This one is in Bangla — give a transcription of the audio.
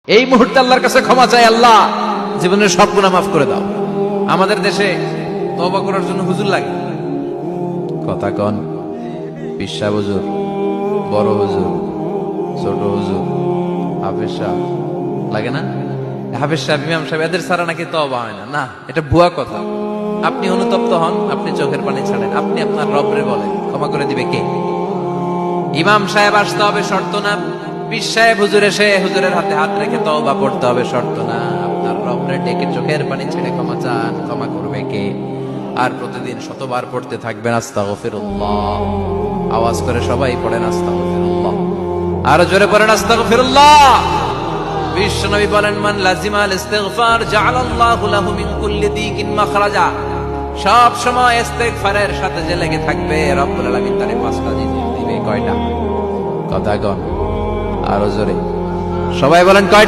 এই মুহূর্তে আল্লাহর কাছে ক্ষমা চাই, আল্লাহ জীবনের সব গুনাহ মাফ করে দাও। আমাদের দেশে তওবা করার জন্য হুজুর লাগে, কথা কন, পিসা হুজুর, বড় হুজুর, ছোট হুজুর, হাফেজ সাহেব লাগে না? হাফেজ সাহেব, ইমাম সাহেব, এদের ছাড়া নাকি তওবা হয় না। না, এটা ভুয়া কথা। আপনি অনুতপ্ত হন, আপনি চোখের পানি ছাড়েন, আপনি আপনার রবরে বলেন, ক্ষমা করে দিবে কে? ইমাম সাহেব আসতে হবে শর্ত না, পীর সাহেব হুজুর এসে হুজুরের হাতে হাত রেখে তওবা পড়তে হবে শর্ত না। আপনার রবরে ডেকে চোখের পানি ছেড়ে ক্ষমা চান, ক্ষমা করবে কে? আর প্রতিদিন শতবার পড়তে থাকবেন আস্তাগফিরুল্লাহ। আওয়াজ করে সবাই পড়েন আস্তাগফিরুল্লাহ, আরো জোরে পড়েন আস্তাগফিরুল্লাহ। বিশ্বনবী বলেন, মান লাজিমাল ইস্তিগফার জাআলাল্লাহু লাহু মিন কুল্লি দিকিন মাখরাজা। সব সময় ইস্তিগফারের সাথে যে লেগে থাকবে, রব্বুল আলামিন তারে পাঁচটা জিনিস দিবে। কয়টা? কথা কন, আরো জোরে সবাই বলেন কয়টা?